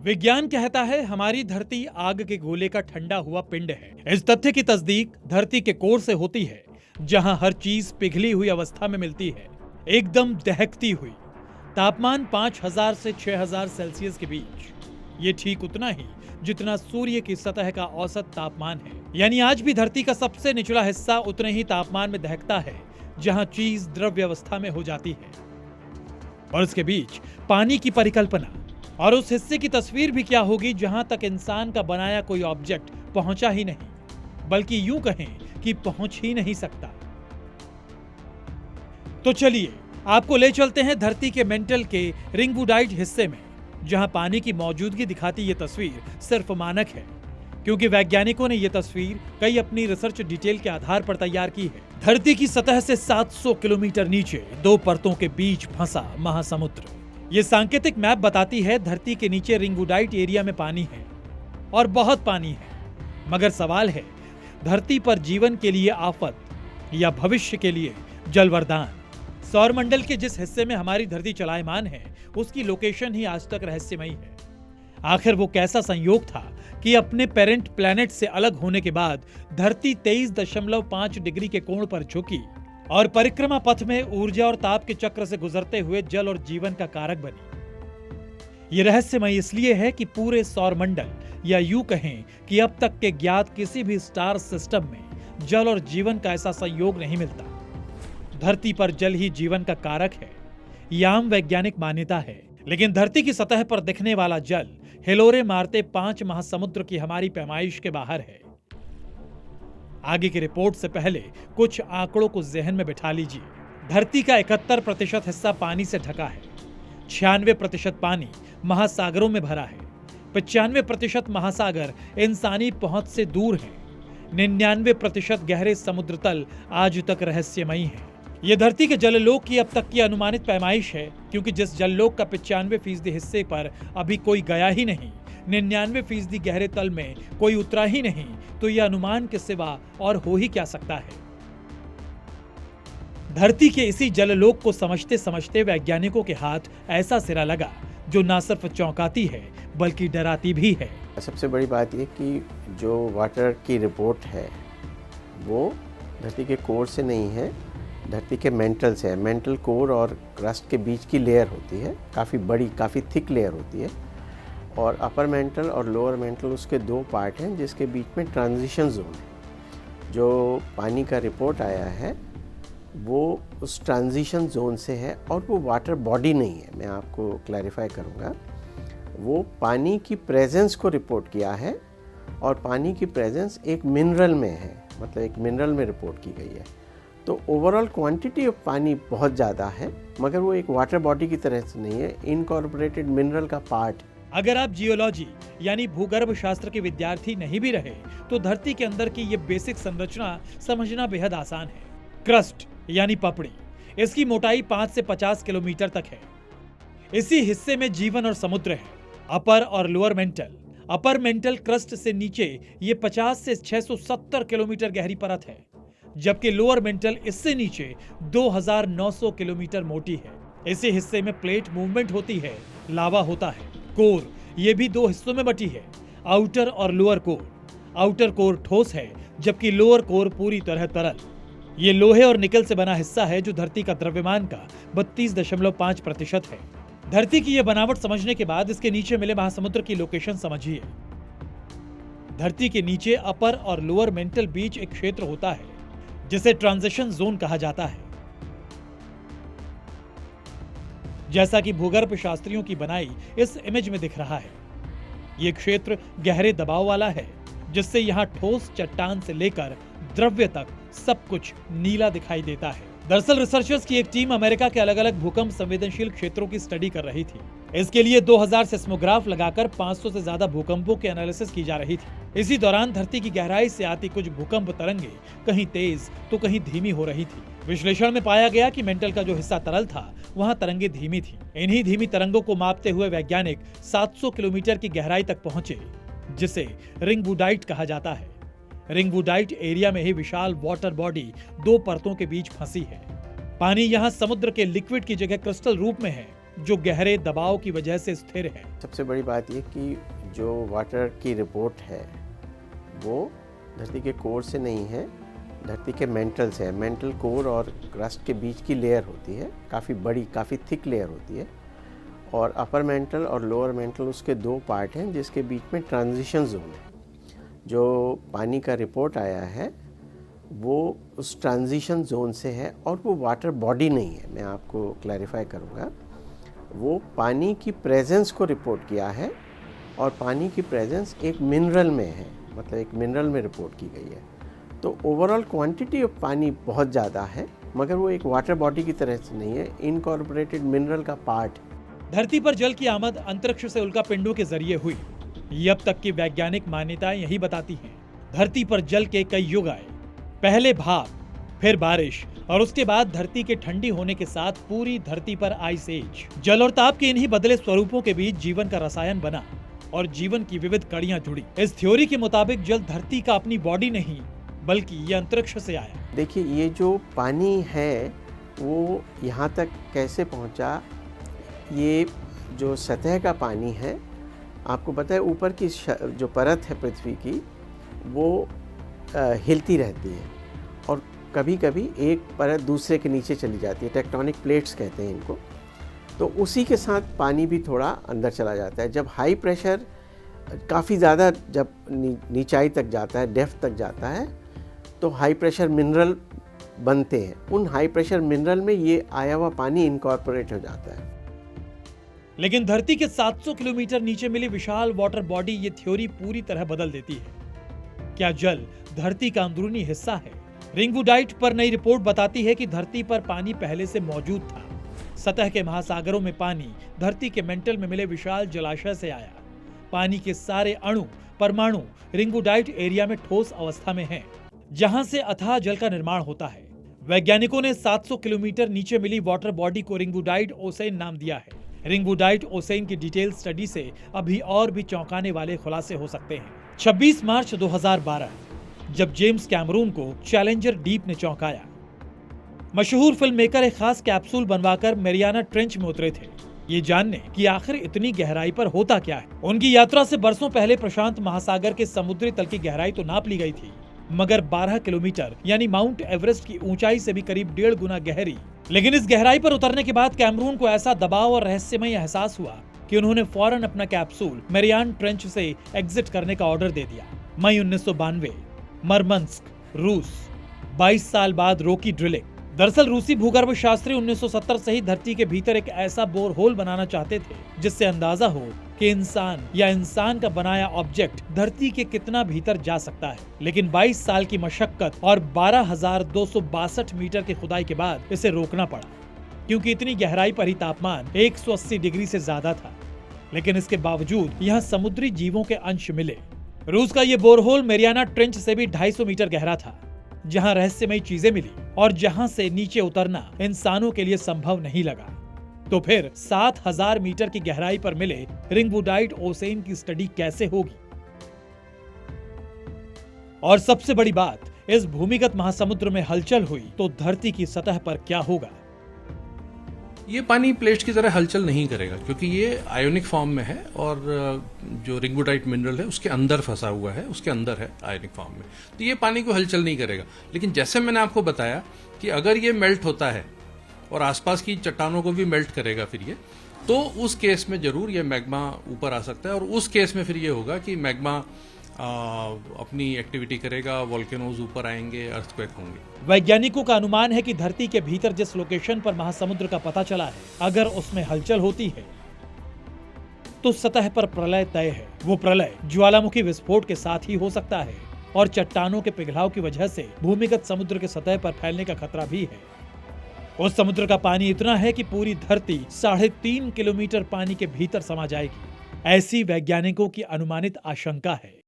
विज्ञान कहता है हमारी धरती आग के गोले का ठंडा हुआ पिंड है। इस तथ्य की तस्दीक धरती के कोर से होती है, जहां हर चीज पिघली हुई अवस्था में मिलती है, एकदम दहकती हुई। तापमान 5000 से 6000 सेल्सियस के बीच, ये ठीक उतना ही जितना सूर्य की सतह का औसत तापमान है। यानी आज भी धरती का सबसे निचला हिस्सा उतने ही तापमान में दहकता है जहां चीज द्रव्य अवस्था में हो जाती है। और इसके बीच पानी की परिकल्पना और उस हिस्से की तस्वीर भी क्या होगी जहां तक इंसान का बनाया कोई ऑब्जेक्ट पहुंचा ही नहीं, बल्कि यूं कहें कि पहुंच ही नहीं सकता। तो चलिए आपको ले चलते हैं धरती के मेंटल के रिंगवुडाइट हिस्से में, जहां पानी की मौजूदगी दिखाती ये तस्वीर सिर्फ मानक है, क्योंकि वैज्ञानिकों ने यह तस्वीर कई अपनी रिसर्च डिटेल के आधार पर तैयार की है। धरती की सतह से 700 किलोमीटर नीचे दो परतों के बीच फंसा महासमुद्र। ये सांकेतिक मैप बताती है धरती के नीचे रिंगवुडाइट एरिया में पानी है और बहुत पानी है। मगर सवाल है, धरती पर जीवन के लिए आफत या भविष्य के लिए जल वरदान? सौरमंडल के जिस हिस्से में हमारी धरती चलायमान है, उसकी लोकेशन ही आज तक रहस्यमयी है। आखिर वो कैसा संयोग था कि अपने पेरेंट प्लैनेट से अलग होने के बाद धरती 23.5 डिग्री के कोण पर झुकी और परिक्रमा पथ में ऊर्जा और ताप के चक्र से गुजरते हुए जल और जीवन का कारक बनी? ये रहस्यमय इसलिए है कि पूरे सौरमंडल, या यूं कहें कि अब तक के ज्ञात किसी भी स्टार सिस्टम में जल और जीवन का ऐसा संयोग नहीं मिलता। धरती पर जल ही जीवन का कारक है, यह आम वैज्ञानिक मान्यता है। लेकिन धरती की सतह पर दिखने वाला जल हिलोरे मारते 5 महासमुद्र की हमारी पैमाइश के बाहर है। आगे की रिपोर्ट से पहले कुछ आंकड़ों को जहन में बिठा लीजिए। धरती का 71% हिस्सा पानी से ढका है, 96% पानी महासागरों में भरा है, 95% महासागर इंसानी पहुंच से दूर है, 99% गहरे समुद्र तल आज तक रहस्यमयी है। यह धरती के जललोक की अब तक की अनुमानित पैमाइश है, क्योंकि जिस जललोक का 95% हिस्से पर अभी कोई गया ही नहीं, 99% गहरे तल में कोई उतरा ही नहीं, तो यह अनुमान के सिवा और हो ही क्या सकता है। धरती के इसी जललोक को समझते समझते वैज्ञानिकों के हाथ ऐसा सिरा लगा जो न सिर्फ चौंकाती है बल्कि डराती भी है। सबसे बड़ी बात यह कि जो वाटर की रिपोर्ट है वो धरती के कोर से नहीं है, धरती के मेंटल से है। मेंटल कोर और क्रस्ट के बीच की लेयर होती है, काफ़ी बड़ी, काफ़ी थिक लेयर होती है, और अपर मेंटल और लोअर मेंटल उसके दो पार्ट हैं, जिसके बीच में ट्रांजिशन जोन है। जो पानी का रिपोर्ट आया है वो उस ट्रांजिशन जोन से है, और वो वाटर बॉडी नहीं है। मैं आपको क्लैरिफाई करूँगा, वो पानी की प्रेजेंस को रिपोर्ट किया है, और पानी की प्रेजेंस एक मिनरल में है, मतलब एक मिनरल में रिपोर्ट की गई है। तो ओवरऑल क्वांटिटी ऑफ पानी बहुत ज़्यादा है, मगर वो एक वाटर बॉडी की तरह से नहीं है, इनकॉर्पोरेटेड मिनरल का पार्ट। अगर आप जियोलॉजी यानी भूगर्भ शास्त्र के विद्यार्थी नहीं भी रहे, तो धरती के अंदर की ये बेसिक संरचना समझना बेहद आसान है। क्रस्ट यानी पपड़ी, इसकी मोटाई 5 से 50 किलोमीटर तक है। इसी हिस्से में जीवन और समुद्र है। अपर और lower mental, upper mantle crust से नीचे ये 50 से 670 किलोमीटर गहरी परत है, जबकि लोअर मेंटल इससे नीचे 2900 किलोमीटर मोटी है। इसी हिस्से में प्लेट मूवमेंट होती है, लावा होता है। कोर, ये भी दो हिस्सों में बटी है, आउटर और लोअर कोर। आउटर कोर ठोस है, जबकि लोअर कोर पूरी तरह तरल। ये लोहे और निकल से बना हिस्सा है, जो धरती का द्रव्यमान का 32.5% है। धरती की यह बनावट समझने के बाद इसके नीचे मिले महासमुद्र की लोकेशन समझिए। धरती के नीचे अपर और लोअर मेंटल बीच एक क्षेत्र होता है, जिसे ट्रांजिशन जोन कहा जाता है। जैसा कि भूगर्भ शास्त्रियों की बनाई इस इमेज में दिख रहा है, यह क्षेत्र गहरे दबाव वाला है, जिससे यहां ठोस चट्टान से लेकर द्रव्य तक सब कुछ नीला दिखाई देता है। दरअसल रिसर्चर्स की एक टीम अमेरिका के अलग अलग भूकंप संवेदनशील क्षेत्रों की स्टडी कर रही थी। इसके लिए 2000 सेस्मोग्राफ लगाकर 500 से ज्यादा भूकंपों के एनालिसिस की जा रही थी। इसी दौरान धरती की गहराई से आती कुछ भूकंप तरंगे कहीं तेज तो कहीं धीमी हो रही थी। विश्लेषण में पाया गया कि मेंटल का जो हिस्सा तरल था, वहां तरंगे धीमी थी। इन्हीं धीमी तरंगों को मापते हुए वैज्ञानिक 700 किलोमीटर की गहराई तक पहुंचे, जिसे रिंगवुडाइट कहा जाता है। रिंगवुडाइट एरिया में ही विशाल वाटर बॉडी दो परतों के बीच फंसी है। पानी यहाँ समुद्र के लिक्विड की जगह क्रिस्टल रूप में है जो गहरे दबाव की वजह से स्थिर है। सबसे बड़ी बात ये कि जो वाटर की रिपोर्ट है वो धरती के कोर से नहीं है, धरती के मेंटल से है। मेंटल कोर और क्रस्ट के बीच की लेयर होती है, काफ़ी बड़ी, काफ़ी थिक लेयर होती है। और अपर मेंटल और लोअर मेंटल उसके दो पार्ट हैं जिसके बीच में ट्रांजिशन जोन है। जो पानी का रिपोर्ट आया है वो उस ट्रांजिशन जोन से है और वो वाटर बॉडी नहीं है। मैं आपको क्लैरिफाई करूँगा, वो पानी की प्रेजेंस को रिपोर्ट किया है और पानी की प्रेजेंस एक मिनरल में है, मतलब एक मिनरल में रिपोर्ट की गई है। तो ओवरऑल क्वांटिटी ऑफ पानी बहुत ज़्यादा है, मगर वो एक वाटर बॉडी की तरह से नहीं है, इनकॉर्पोरेटेड मिनरल का पार्ट है। धरती पर जल की आमद अंतरिक्ष से उल्कापिंडों के जरिए हुई। ये अब तक की वैज्ञानिक मान्यताएं यही बताती हैं। धरती पर जल के कई युग आए, पहले भाप, फिर बारिश और उसके बाद धरती के ठंडी होने के साथ पूरी धरती पर आइस एज। जल और ताप के इन्हीं बदले स्वरूपों के बीच जीवन का रसायन बना और जीवन की विविध कड़ियां जुड़ी। इस थ्योरी के मुताबिक जल धरती का अपनी बॉडी नहीं बल्कि ये अंतरिक्ष से आया। देखिए, ये जो पानी है वो यहाँ तक कैसे पहुँचा, ये जो सतह का पानी है, आपको पता है ऊपर की जो परत है पृथ्वी की वो हिलती रहती है और कभी कभी एक परत दूसरे के नीचे चली जाती है, टेक्टोनिक प्लेट्स कहते हैं इनको। तो उसी के साथ पानी भी थोड़ा अंदर चला जाता है। जब हाई प्रेशर काफ़ी ज़्यादा जब नीचाई तक जाता है, डेप्थ तक जाता है, तो हाई प्रेशर मिनरल बनते हैं। उन हाई प्रेशर मिनरल में ये आया हुआ पानी इनकॉर्पोरेट हो जाता है। लेकिन धरती के 700 किलोमीटर नीचे मिली विशाल वाटर बॉडी ये थ्योरी पूरी तरह बदल देती है। क्या जल धरती का अंदरूनी हिस्सा है? रिंगवुडाइट पर नई रिपोर्ट बताती है कि धरती पर पानी पहले से मौजूद था। सतह के महासागरों में पानी धरती के मेंटल में मिले विशाल जलाशय से आया। पानी के सारे अणु, परमाणु रिंगवुडाइट एरिया में ठोस अवस्था में हैं, जहां से अथाह जल का निर्माण होता है। वैज्ञानिकों ने 700 किलोमीटर नीचे मिली वाटर बॉडी को रिंगवुडाइट ओसेन नाम दिया है। रिंगवुडाइट ओसेन की डिटेल स्टडी से अभी और भी चौंकाने वाले खुलासे हो सकते हैं। 26 मार्च 2012 जब जेम्स कैमरून को चैलेंजर डीप ने चौंकाया। मशहूर फिल्म मेकर एक खास कैप्सूल बनवाकर मैरियाना ट्रेंच में उतरे थे, ये जानने कि आखिर इतनी गहराई पर होता क्या है। उनकी यात्रा से बरसों पहले प्रशांत महासागर के समुद्री तल की गहराई तो नाप ली गई थी, मगर 12 किलोमीटर यानी माउंट एवरेस्ट की ऊंचाई से भी करीब 1.5 गुना गहरी। लेकिन इस गहराई पर उतरने के बाद कैमरून को ऐसा दबाव और रहस्यमय एहसास हुआ कि उन्होंने फौरन अपना कैप्सूल मैरियाना ट्रेंच से एग्जिट करने का ऑर्डर दे दिया। मई 1992, मरमंस्क, रूस। 22 साल बाद रोकी ड्रिलिंग। दरअसल रूसी भूगर्भ शास्त्री 1970 से ही धरती के भीतर एक ऐसा बोरहोल बनाना चाहते थे जिससे अंदाजा हो कि इंसान या इंसान का बनाया ऑब्जेक्ट धरती के कितना भीतर जा सकता है। लेकिन 22 साल की मशक्कत और 12,262 मीटर की खुदाई के बाद इसे रोकना पड़ा, क्योंकि इतनी गहराई पर ही तापमान 180 डिग्री से ज्यादा था। लेकिन इसके बावजूद यहाँ समुद्री जीवों के अंश मिले। रूस का ये बोरहोल मैरियाना ट्रेंच से भी 250 मीटर गहरा था, जहां रहस्यमयी चीजें मिली और जहां से नीचे उतरना इंसानों के लिए संभव नहीं लगा। तो फिर 7,000 मीटर की गहराई पर मिले रिंगवुडाइट ओसेन की स्टडी कैसे होगी? और सबसे बड़ी बात, इस भूमिगत महासमुद्र में हलचल हुई तो धरती की सतह पर क्या होगा? ये पानी प्लेट्स की तरह हलचल नहीं करेगा, क्योंकि ये आयोनिक फॉर्म में है और जो रिंगवुडाइट मिनरल है उसके अंदर फंसा हुआ है, उसके अंदर है आयोनिक फॉर्म में, तो ये पानी को हलचल नहीं करेगा। लेकिन जैसे मैंने आपको बताया कि अगर ये मेल्ट होता है और आसपास की चट्टानों को भी मेल्ट करेगा फिर ये, तो उस केस में जरूर ये मैग्मा ऊपर आ सकता है और उस केस में फिर ये होगा कि मैग्मा अपनी एक्टिविटी करेगा, वोल्केनोज ऊपर आएंगे, अर्थक्वेक होंगे। वैज्ञानिकों का अनुमान है कि धरती के भीतर जिस लोकेशन पर महासमुद्र का पता चला है, अगर उसमें हलचल होती है तो सतह पर प्रलय तय है। वो प्रलय ज्वालामुखी विस्फोट के साथ ही हो सकता है और चट्टानों के पिघलाव की वजह से भूमिगत समुद्र के सतह पर फैलने का खतरा भी है। उस समुद्र का पानी इतना है कि पूरी धरती 3.5 किलोमीटर पानी के भीतर समा जाएगी, ऐसी वैज्ञानिकों की अनुमानित आशंका है।